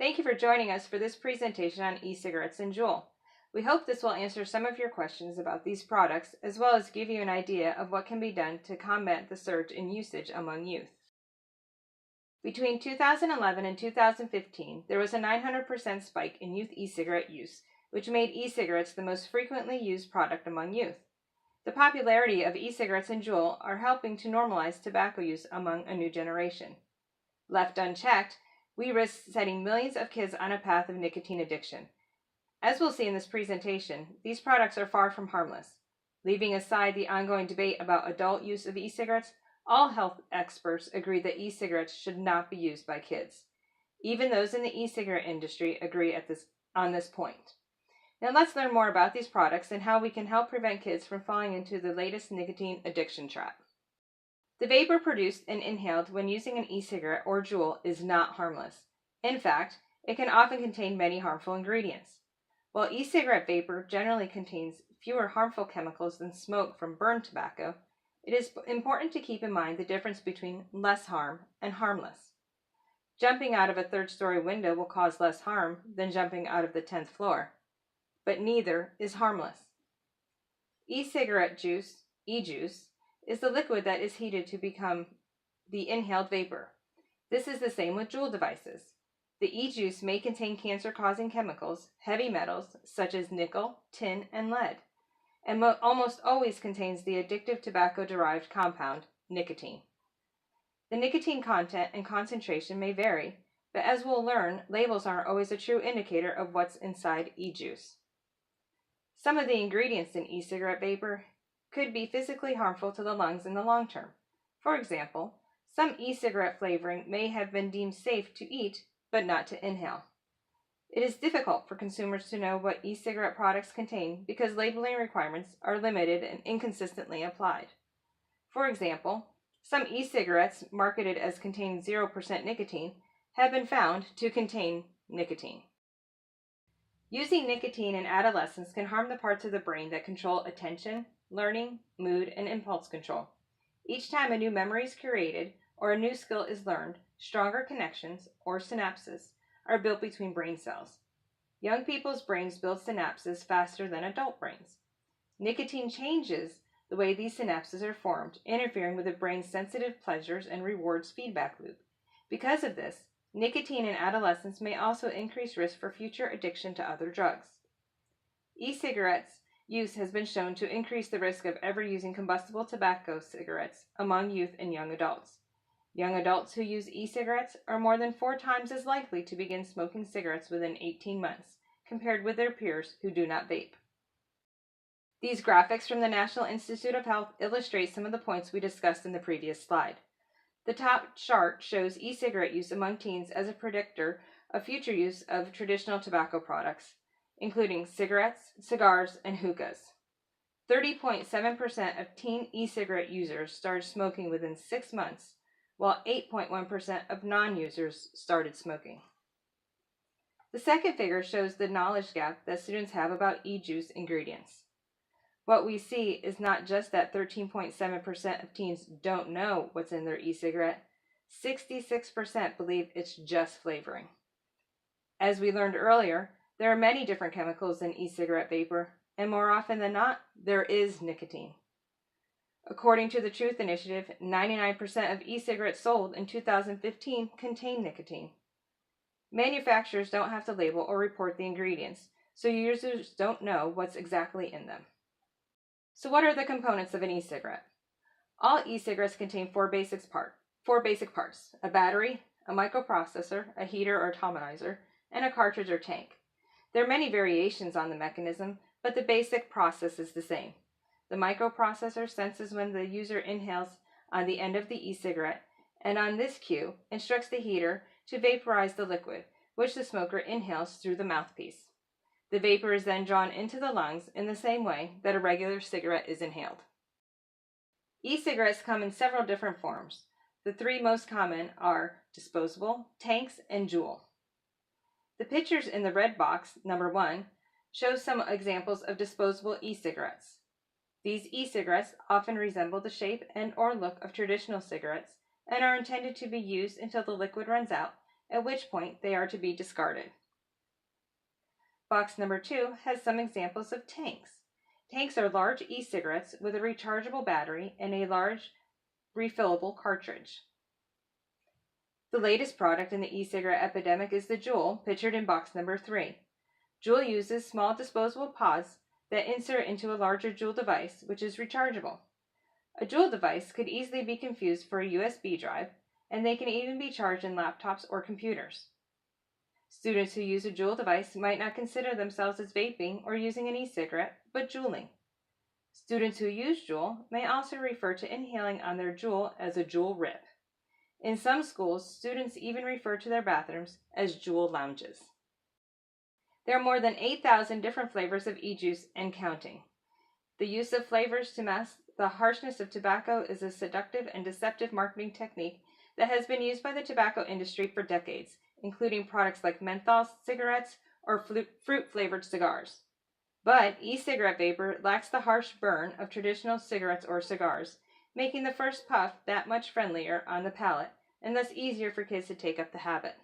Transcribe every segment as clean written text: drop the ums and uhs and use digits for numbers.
Thank you for joining us for this presentation on e-cigarettes and JUUL. We hope this will answer some of your questions about these products, as well as give you an idea of what can be done to combat the surge in usage among youth. Between 2011 and 2015, there was a 900% spike in youth e-cigarette use, which made e-cigarettes the most frequently used product among youth. The popularity of e-cigarettes and JUUL are helping to normalize tobacco use among a new generation. Left unchecked, we risk setting millions of kids on a path of nicotine addiction. As we'll see in this presentation, these products are far from harmless. Leaving aside the ongoing debate about adult use of e-cigarettes, all health experts agree that e-cigarettes should not be used by kids. Even those in the e-cigarette industry agree on this point. Now let's learn more about these products and how we can help prevent kids from falling into the latest nicotine addiction trap. The vapor produced and inhaled when using an e-cigarette or JUUL is not harmless. In fact, it can often contain many harmful ingredients. While e-cigarette vapor generally contains fewer harmful chemicals than smoke from burned tobacco, it is important to keep in mind the difference between less harm and harmless. Jumping out of a third-story window will cause less harm than jumping out of the 10th floor, but neither is harmless. E-cigarette juice, e-juice, is the liquid that is heated to become the inhaled vapor. This is the same with JUUL devices. The e-juice may contain cancer-causing chemicals, heavy metals such as nickel, tin, and lead, and almost always contains the addictive tobacco-derived compound, nicotine. The nicotine content and concentration may vary, but as we'll learn, labels aren't always a true indicator of what's inside e-juice. Some of the ingredients in e-cigarette vapor could be physically harmful to the lungs in the long term. For example, some e-cigarette flavoring may have been deemed safe to eat, but not to inhale. It is difficult for consumers to know what e-cigarette products contain because labeling requirements are limited and inconsistently applied. For example, some e-cigarettes marketed as containing 0% nicotine have been found to contain nicotine. Using nicotine in adolescence can harm the parts of the brain that control attention, learning, mood, and impulse control. Each time a new memory is created or a new skill is learned, stronger connections, or synapses, are built between brain cells. Young people's brains build synapses faster than adult brains. Nicotine changes the way these synapses are formed, interfering with the brain's sensitive pleasures and rewards feedback loop. Because of this, nicotine in adolescence may also increase risk for future addiction to other drugs. E-cigarettes use has been shown to increase the risk of ever using combustible tobacco cigarettes among youth and young adults. Young adults who use e-cigarettes are more than 4 times as likely to begin smoking cigarettes within 18 months, compared with their peers who do not vape. These graphics from the National Institute of Health illustrate some of the points we discussed in the previous slide. The top chart shows e-cigarette use among teens as a predictor of future use of traditional tobacco products, including cigarettes, cigars, and hookahs. 30.7% of teen e-cigarette users started smoking within 6 months, while 8.1% of non-users started smoking. The second figure shows the knowledge gap that students have about e-juice ingredients. What we see is not just that 13.7% of teens don't know what's in their e-cigarette, 66% believe it's just flavoring. As we learned earlier, there are many different chemicals in e-cigarette vapor, and more often than not, there is nicotine. According to the Truth Initiative, 99% of e-cigarettes sold in 2015 contain nicotine. Manufacturers don't have to label or report the ingredients, so users don't know what's exactly in them. So what are the components of an e-cigarette? All e-cigarettes contain four basic parts: a battery, a microprocessor, a heater or atomizer, and a cartridge or tank. There are many variations on the mechanism, but the basic process is the same. The microprocessor senses when the user inhales on the end of the e-cigarette, and on this cue, instructs the heater to vaporize the liquid, which the smoker inhales through the mouthpiece. The vapor is then drawn into the lungs in the same way that a regular cigarette is inhaled. E-cigarettes come in several different forms. The 3 most common are disposable, tanks, and JUUL. The pictures in the red box, number 1, show some examples of disposable e-cigarettes. These e-cigarettes often resemble the shape and or look of traditional cigarettes and are intended to be used until the liquid runs out at which point they are to be discarded. Box number 2 has some examples of tanks. Tanks are large e-cigarettes with a rechargeable battery and a large refillable cartridge. The latest product in the e-cigarette epidemic is the JUUL, pictured in box number 3. JUUL uses small disposable pods that insert into a larger JUUL device, which is rechargeable. A JUUL device could easily be confused for a USB drive, and they can even be charged in laptops or computers. Students who use a JUUL device might not consider themselves as vaping or using an e-cigarette, but JUULing. Students who use JUUL may also refer to inhaling on their JUUL as a JUUL rip. In some schools, students even refer to their bathrooms as JUUL lounges. There are more than 8,000 different flavors of e-juice and counting. The use of flavors to mask the harshness of tobacco is a seductive and deceptive marketing technique that has been used by the tobacco industry for decades, including products like menthol cigarettes or fruit-flavored cigars. But e-cigarette vapor lacks the harsh burn of traditional cigarettes or cigars, making the first puff that much friendlier on the palate and thus easier for kids to take up the habit.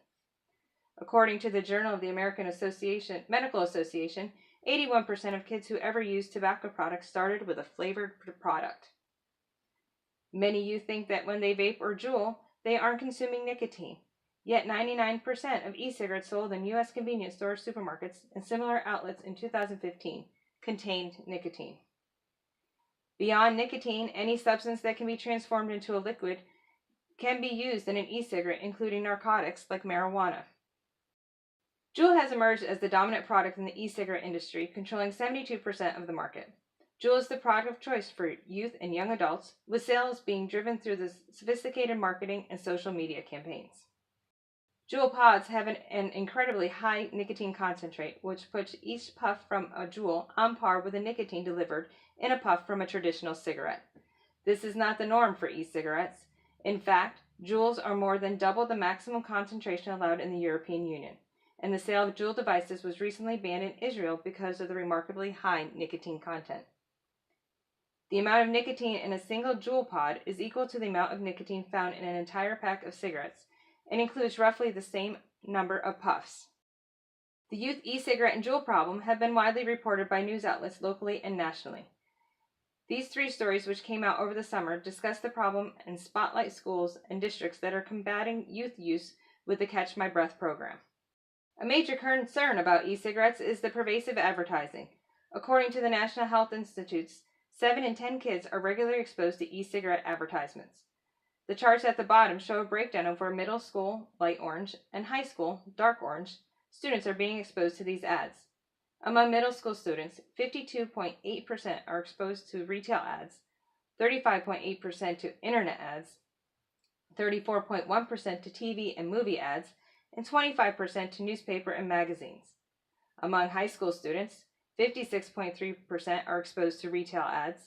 According to the Journal of the American Medical Association, 81% of kids who ever used tobacco products started with a flavored product. Many youth think that when they vape or JUUL, they aren't consuming nicotine. Yet 99% of e-cigarettes sold in U.S. convenience stores, supermarkets, and similar outlets in 2015 contained nicotine. Beyond nicotine, any substance that can be transformed into a liquid can be used in an e-cigarette, including narcotics like marijuana. JUUL has emerged as the dominant product in the e-cigarette industry, controlling 72% of the market. JUUL is the product of choice for youth and young adults, with sales being driven through the sophisticated marketing and social media campaigns. JUUL pods have an incredibly high nicotine concentrate, which puts each puff from a JUUL on par with the nicotine delivered in a puff from a traditional cigarette. This is not the norm for e-cigarettes. In fact, JUULs are more than double the maximum concentration allowed in the European Union, and the sale of JUUL devices was recently banned in Israel because of the remarkably high nicotine content. The amount of nicotine in a single JUUL pod is equal to the amount of nicotine found in an entire pack of cigarettes, and includes roughly the same number of puffs. The youth e-cigarette and JUUL problem have been widely reported by news outlets locally and nationally. These 3 stories, which came out over the summer, discuss the problem and spotlight schools and districts that are combating youth use with the Catch My Breath program. A major concern about e-cigarettes is the pervasive advertising. According to the National Health Institutes, 7 in 10 kids are regularly exposed to e-cigarette advertisements. The charts at the bottom show a breakdown of where middle school, light orange, and high school, dark orange, students are being exposed to these ads. Among middle school students, 52.8% are exposed to retail ads, 35.8% to internet ads, 34.1% to TV and movie ads, and 25% to newspaper and magazines. Among high school students, 56.3% are exposed to retail ads,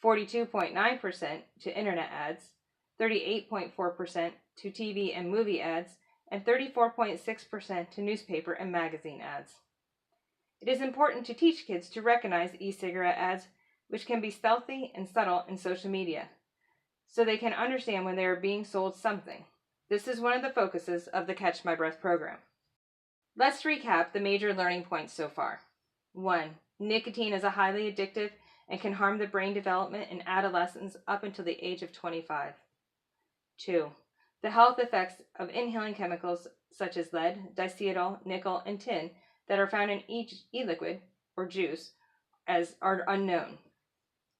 42.9% to internet ads, 38.4% to TV and movie ads, and 34.6% to newspaper and magazine ads. It is important to teach kids to recognize e-cigarette ads, which can be stealthy and subtle in social media, so they can understand when they are being sold something. This is one of the focuses of the Catch My Breath program. Let's recap the major learning points so far. 1. Nicotine is a highly addictive and can harm the brain development in adolescents up until the age of 25. 2. The health effects of inhaling chemicals such as lead, diacetyl, nickel, and tin that are found in each e-liquid or juice are unknown.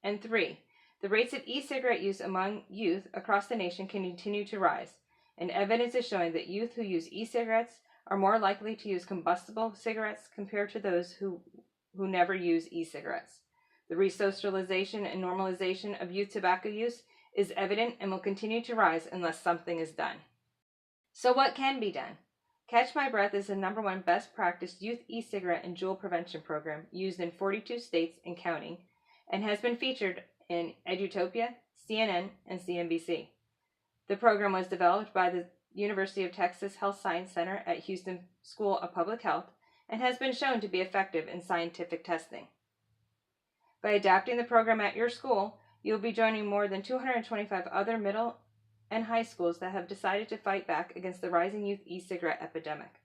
And 3. The rates of e-cigarette use among youth across the nation can continue to rise, and evidence is showing that youth who use e-cigarettes are more likely to use combustible cigarettes compared to those who never use e-cigarettes. The resocialization and normalization of youth tobacco use is evident and will continue to rise unless something is done. So what can be done? Catch My Breath is the #1 best practiced youth e-cigarette and JUUL prevention program used in 42 states and counting, and has been featured in Edutopia, CNN, and CNBC. The program was developed by the University of Texas Health Science Center at Houston School of Public Health and has been shown to be effective in scientific testing. By adapting the program at your school, you will be joining more than 225 other middle and high schools that have decided to fight back against the rising youth e-cigarette epidemic.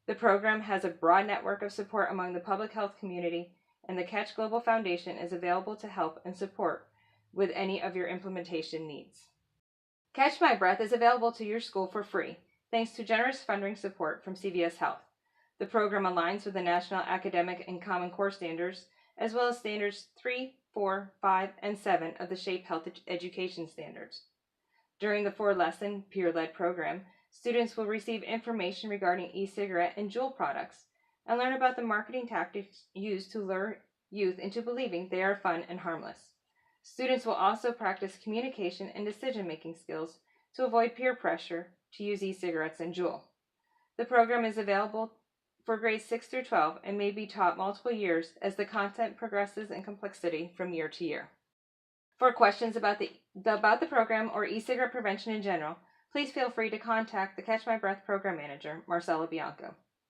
The program has a broad network of support among the public health community, and the Catch Global Foundation is available to help and support with any of your implementation needs. Catch My Breath is available to your school for free, thanks to generous funding support from CVS Health. The program aligns with the National Academic and Common Core Standards, as well as Standards 3, 4, 5, and 7 of the SHAPE Health Education Standards. During the 4-lesson peer-led program, students will receive information regarding e-cigarette and JUUL products and learn about the marketing tactics used to lure youth into believing they are fun and harmless. Students will also practice communication and decision-making skills to avoid peer pressure to use e-cigarettes and JUUL. The program is available for grades 6 through 12 and may be taught multiple years as the content progresses in complexity from year to year. For questions about the program or e-cigarette prevention in general, please feel free to contact the Catch My Breath Program Manager, Marcella Bianco.